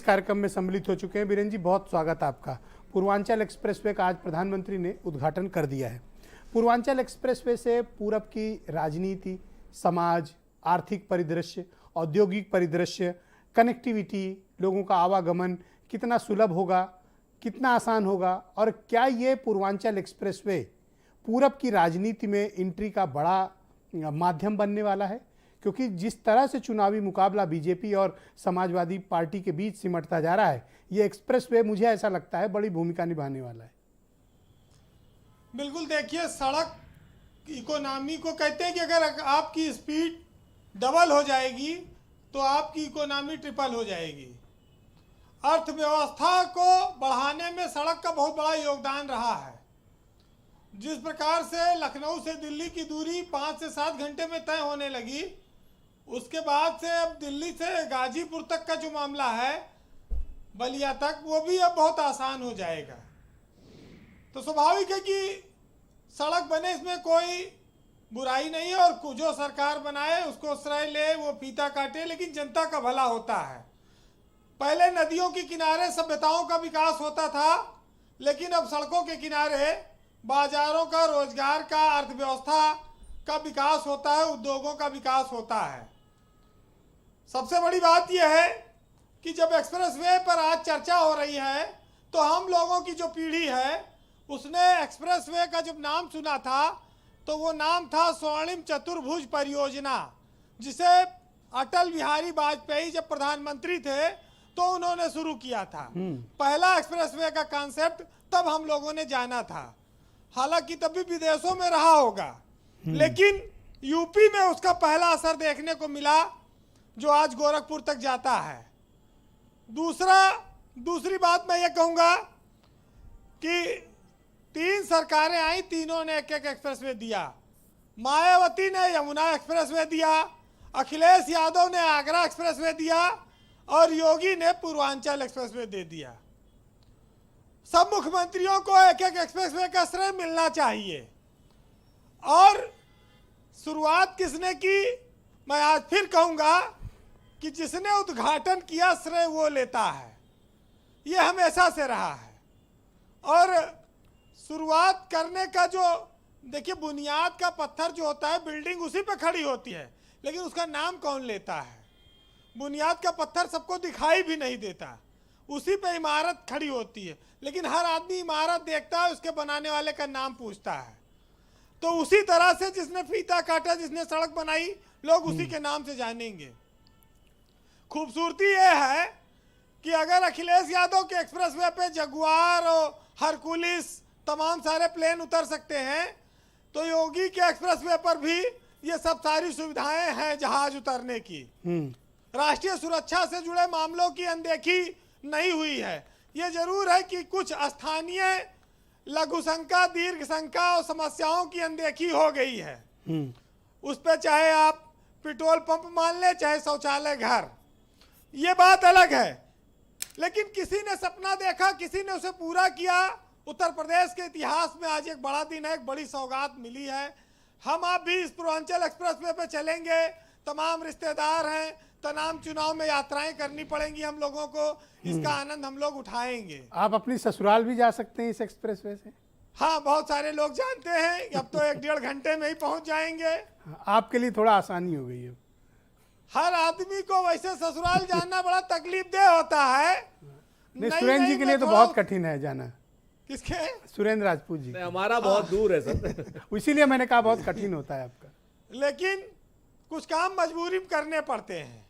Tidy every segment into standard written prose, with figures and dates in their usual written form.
कार्यक्रम में सम्मिलित हो चुके हैं। बीरेन जी, बहुत स्वागत है आपका। पूर्वांचल एक्सप्रेसवे का आज प्रधानमंत्री ने उद्घाटन कर दिया है। पूर्वांचल एक्सप्रेसवे से पूरब की राजनीति, समाज, आर्थिक परिदृश्य, औद्योगिक परिदृश्य, कनेक्टिविटी, लोगों का आवागमन कितना सुलभ होगा, कितना आसान होगा, और क्या ये पूर्वांचल एक्सप्रेसवे पूरब की राजनीति में एंट्री का बड़ा माध्यम बनने वाला है? क्योंकि जिस तरह से चुनावी मुकाबला बीजेपी और समाजवादी पार्टी के बीच सिमटता जा रहा है, ये एक्सप्रेसवे मुझे ऐसा लगता है बड़ी भूमिका निभाने वाला है। बिल्कुल, देखिए, सड़क इकोनॉमी को कहते हैं कि अगर आपकी स्पीड डबल हो जाएगी तो आपकी इकोनॉमी ट्रिपल हो जाएगी। अर्थव्यवस्था को बढ़ाने में सड़क का बहुत बड़ा योगदान रहा है। जिस प्रकार से लखनऊ से दिल्ली की दूरी 5 से 7 घंटे में तय होने लगी, उसके बाद से अब दिल्ली से गाजीपुर तक का जो मामला है, बलिया तक, वो भी अब बहुत आसान हो जाएगा। तो स्वाभाविक है कि सड़क बने, इसमें कोई बुराई नहीं है, और जो सरकार बनाए उसको श्रेय ले, वो फीता काटे, लेकिन जनता का भला होता है। पहले नदियों के किनारे सभ्यताओं का विकास होता था, लेकिन अब सड़कों के किनारे बाजारों का, रोजगार का, अर्थव्यवस्था का विकास होता है, उद्योगों का विकास होता है। सबसे बड़ी बात यह है कि जब एक्सप्रेसवे पर आज चर्चा हो रही है तो हम लोगों की जो पीढ़ी है उसने एक्सप्रेसवे का जब नाम सुना था तो वो नाम था स्वर्णिम चतुर्भुज परियोजना, जिसे अटल बिहारी वाजपेयी जब प्रधानमंत्री थे तो उन्होंने शुरू किया था। पहला एक्सप्रेसवे का कॉन्सेप्ट तब हम लोगों ने जाना था, हालांकि तब भी विदेशों में रहा होगा, लेकिन यूपी में उसका पहला असर देखने को मिला, जो आज गोरखपुर तक जाता है। दूसरी बात मैं ये कहूँगा कि 3 सरकारें आई, तीनों ने एक एक्सप्रेसवे दिया। मायावती ने यमुना एक्सप्रेसवे दिया, अखिलेश यादव ने आगरा एक्सप्रेसवे दिया, और योगी ने पूर्वांचल एक्सप्रेसवे दे दिया। सब मुख्यमंत्रियों को एक एक्सप्रेसवे का श्रेय मिलना चाहिए। और शुरुआत किसने की, मैं आज फिर कहूँगा कि जिसने उद्घाटन किया श्रेय वो लेता है। ये हमेशा से रहा है। और शुरुआत करने का जो, देखिए, बुनियाद का पत्थर जो होता है, बिल्डिंग उसी पे खड़ी होती है, लेकिन उसका नाम कौन लेता है? बुनियाद का पत्थर सबको दिखाई भी नहीं देता, उसी पे इमारत खड़ी होती है, लेकिन हर आदमी इमारत देखता है, उसके बनाने वाले का नाम पूछता है। तो उसी तरह से जिसने फीता काटा, जिसने सड़क बनाई, लोग उसी के नाम से जानेंगे। खूबसूरती यह है कि अगर अखिलेश यादव के एक्सप्रेसवे पे जगुआर और हरकुलिस तमाम सारे प्लेन उतर सकते हैं, तो योगी के एक्सप्रेसवे पर भी ये सब सारी सुविधाएं हैं जहाज उतरने की। राष्ट्रीय सुरक्षा से जुड़े मामलों की अनदेखी नहीं हुई है। ये जरूर है कि कुछ स्थानीय लघु शंका, दीर्घ शंका और समस्याओं की अनदेखी हो गई है। उस पर चाहे आप पेट्रोल पंप मान लें, चाहे शौचालय घर, ये बात अलग है। लेकिन किसी ने सपना देखा, किसी ने उसे पूरा किया। उत्तर प्रदेश के इतिहास में आज एक बड़ा दिन है, एक बड़ी सौगात मिली है। हम आप भी इस पूर्वांचल एक्सप्रेसवे पे चलेंगे, तमाम रिश्तेदार हैं, तमाम चुनाव में यात्राएं करनी पड़ेंगी हम लोगों को, इसका आनंद हम लोग उठाएंगे। आप अपनी ससुराल भी जा सकते हैं इस एक्सप्रेसवे से? हाँ, बहुत सारे लोग जानते हैं, अब तो 1-1.5 घंटे में ही पहुंच जाएंगे। आपके लिए थोड़ा आसानी हो गई है। हर आदमी को वैसे ससुराल जाना बड़ा तकलीफदेह होता है। नहीं, सुरेंद्र जी के लिए तो बहुत कठिन है जाना। किसके? सुरेंद्र राजपूत जी। हमारा बहुत दूर है सर। इसीलिए मैंने कहा बहुत कठिन होता है आपका। लेकिन कुछ काम मजबूरी में करने पड़ते हैं।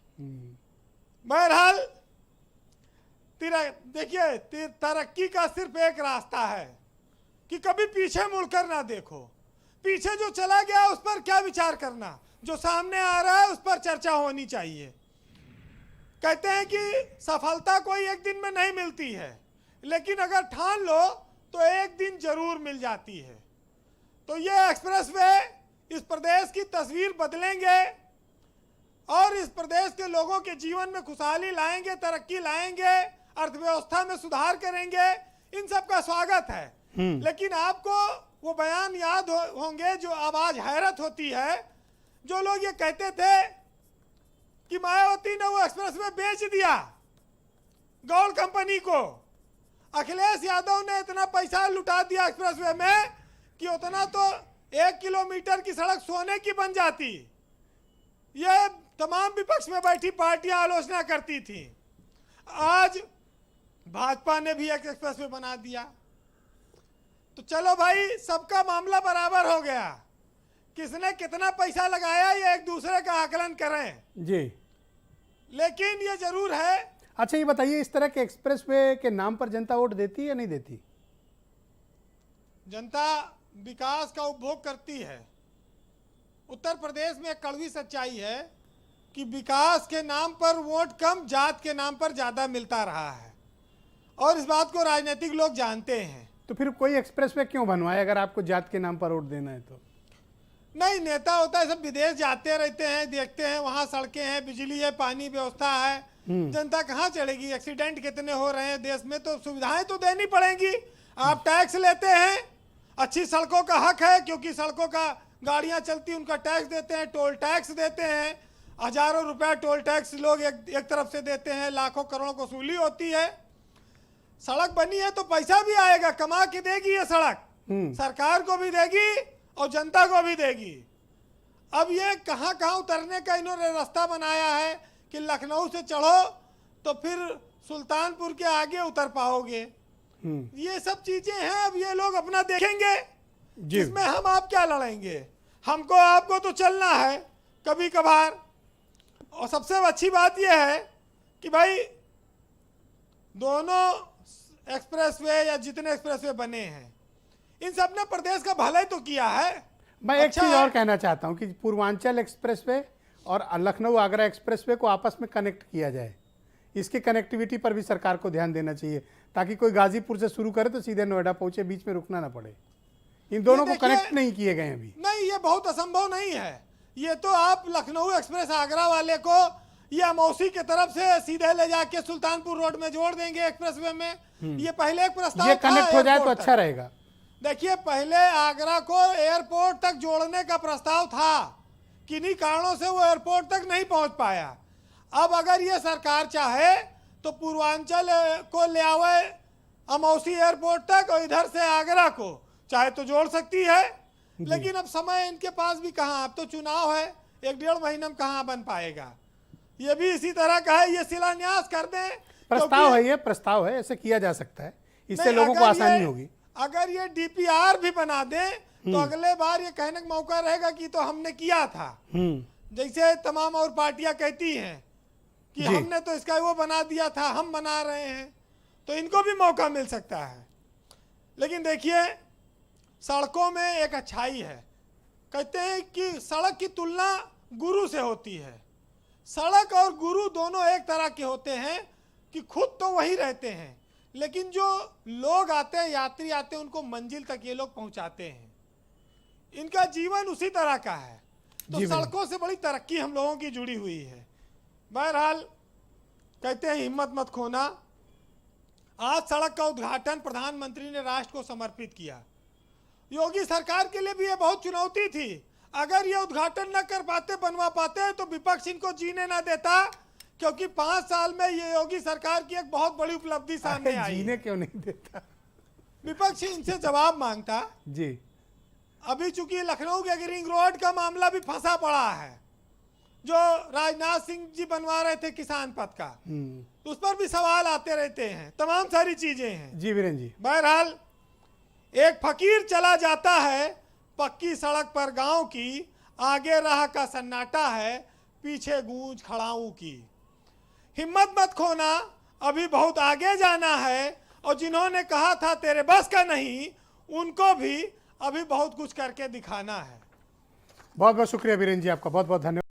बहरहाल, देखिए, तरक्की का सिर्फ एक रास्ता है कि कभी पीछे मुड़कर ना देखो। पीछे जो चला गया उस पर क्या विचार करना, जो सामने आ रहा है उस पर चर्चा होनी चाहिए। कहते हैं कि सफलता कोई एक दिन में नहीं मिलती है, लेकिन अगर ठान लो तो एक दिन जरूर मिल जाती है। तो ये एक्सप्रेसवे इस प्रदेश की तस्वीर बदलेंगे और इस प्रदेश के लोगों के जीवन में खुशहाली लाएंगे, तरक्की लाएंगे, अर्थव्यवस्था में सुधार करेंगे। इन सब का स्वागत है। लेकिन आपको वो बयान याद होंगे जो आवाज हैरत होती है, जो लोग ये कहते थे कि मायावती ने वो एक्सप्रेसवे बेच दिया। गौड़ कंपनी को। अखिलेश यादव ने इतना पैसा लुटा दिया एक्सप्रेसवे में कि उतना तो 1 किलोमीटर की सड़क सोने की बन जाती। ये तमाम विपक्ष में बैठी पार्टियां आलोचना करती थी। आज भाजपा ने भी एक एक्सप्रेसवे बना दिया। तो चलो भाई, सबका मामला बराबर हो गया। किसने कितना पैसा लगाया ये एक दूसरे का आकलन करें, जी। लेकिन ये जरूर है। अच्छा, ये बताइए, इस तरह के एक्सप्रेसवे के नाम पर जनता वोट देती है या नहीं देती? जनता विकास का उपभोग करती है। उत्तर प्रदेश में एक कड़वी सच्चाई है कि विकास के नाम पर वोट कम, जात के नाम पर ज्यादा मिलता रहा है, और इस बात को राजनीतिक लोग जानते हैं। तो फिर कोई एक्सप्रेसवे क्यों बनवाए अगर आपको जात के नाम पर वोट देना है तो? नहीं, नेता होता है, सब विदेश जाते रहते हैं, देखते हैं वहाँ सड़कें हैं, बिजली है, पानी व्यवस्था है। जनता कहाँ चलेगी? एक्सीडेंट कितने हो रहे हैं देश में, तो सुविधाएं तो देनी पड़ेंगी। आप टैक्स लेते हैं, अच्छी सड़कों का हक है, क्योंकि सड़कों का गाड़ियां चलती, उनका टैक्स देते हैं, टोल टैक्स देते हैं। हजारों रुपया टोल टैक्स लोग एक तरफ से देते हैं, लाखों करोड़ों को वसूली होती है। सड़क बनी है तो पैसा भी आएगा, कमा के देगी ये सड़क, सरकार को भी देगी और जनता को भी देगी। अब ये कहाँ कहाँ उतरने का इन्होंने रास्ता बनाया है कि लखनऊ से चढ़ो तो फिर सुल्तानपुर के आगे उतर पाओगे। ये सब चीजें हैं। अब ये लोग अपना देखेंगे, जिसमें हम आप क्या लड़ेंगे। हमको आपको तो चलना है कभी कभार। और सबसे अच्छी बात यह है कि भाई दोनों एक्सप्रेसवे या जितने एक्सप्रेसवे बने हैं, इन सब ने प्रदेश का भलाई तो किया है। मैं एक चीज और कहना चाहता हूं कि पूर्वांचल एक्सप्रेसवे और लखनऊ आगरा एक्सप्रेसवे को आपस में कनेक्ट किया जाए। इसकी कनेक्टिविटी पर भी सरकार को ध्यान देना चाहिए, ताकि कोई गाजीपुर से शुरू करे तो सीधे नोएडा पहुंचे, बीच में रुकना ना पड़े। इन दोनों को कनेक्ट नहीं किए गए अभी। नहीं, ये बहुत असंभव नहीं है। ये तो आप लखनऊ एक्सप्रेस आगरा वाले को ये अमौसी की तरफ से सीधे ले जाके सुल्तानपुर रोड में जोड़ देंगे एक्सप्रेसवे में। ये पहले एक प्रस्ताव ये कनेक्ट हो जाए तो अच्छा रहेगा। देखिए, पहले आगरा को एयरपोर्ट तक जोड़ने का प्रस्ताव था, किन्हीं कारणों से वो एयरपोर्ट तक नहीं पहुंच पाया। अब अगर ये सरकार चाहे तो पूर्वांचल को ले आवे अमौसी एयरपोर्ट तक और इधर से आगरा को चाहे तो जोड़ सकती है। लेकिन अब समय इनके पास भी कहाँ, अब तो चुनाव है, 1-1.5 महीने में कहाँ बन पाएगा। ये भी इसी तरह का है, ये शिलान्यास कर दें। प्रस्ताव है, ये प्रस्ताव है, ऐसे किया जा सकता है, इससे लोगों को आसानी होगी। अगर ये डीपीआर भी बना दे तो अगले बार ये कहने का मौका रहेगा कि तो हमने किया था। जैसे तमाम और पार्टियां कहती हैं कि हमने तो इसका वो बना दिया था, हम बना रहे हैं, तो इनको भी मौका मिल सकता है। लेकिन देखिए, सड़कों में एक अच्छाई है। कहते हैं कि सड़क की तुलना गुरु से होती है। सड़क और गुरु दोनों एक तरह के होते हैं कि खुद तो वही रहते हैं, लेकिन जो लोग आते हैं, यात्री आते हैं, उनको मंजिल तक ये लोग पहुंचाते हैं। इनका जीवन उसी तरह का है। तो सड़कों से बड़ी तरक्की हम लोगों की जुड़ी हुई है। बहरहाल कहते हैं हिम्मत मत खोना। आज सड़क का उद्घाटन प्रधानमंत्री ने राष्ट्र को समर्पित किया। योगी सरकार के लिए भी ये बहुत चुनौती थी। अगर ये उद्घाटन न कर पाते, बनवा पाते, तो विपक्ष इनको जीने ना देता, क्योंकि 5 साल में ये योगी सरकार की एक बहुत बड़ी उपलब्धि सामने आई। जीने क्यों नहीं देता? विपक्ष इनसे जवाब मांगता जी। अभी चूंकि लखनऊ के रिंग रोड का मामला भी फंसा पड़ा है, जो राजनाथ सिंह जी बनवा रहे थे किसान पथ का, उस पर भी सवाल आते रहते हैं। तमाम सारी चीजें हैं। जी वीरेंद्र जी। बहरहाल एक फकीर चला जाता है पक्की सड़क पर गांव की, आगे राह का सन्नाटा है, पीछे गूंज खड़ाऊं की। हिम्मत मत खोना, अभी बहुत आगे जाना है, और जिन्होंने कहा था तेरे बस का नहीं, उनको भी अभी बहुत कुछ करके दिखाना है। बहुत बहुत शुक्रिया वीरेंद्र जी, आपका बहुत बहुत धन्यवाद।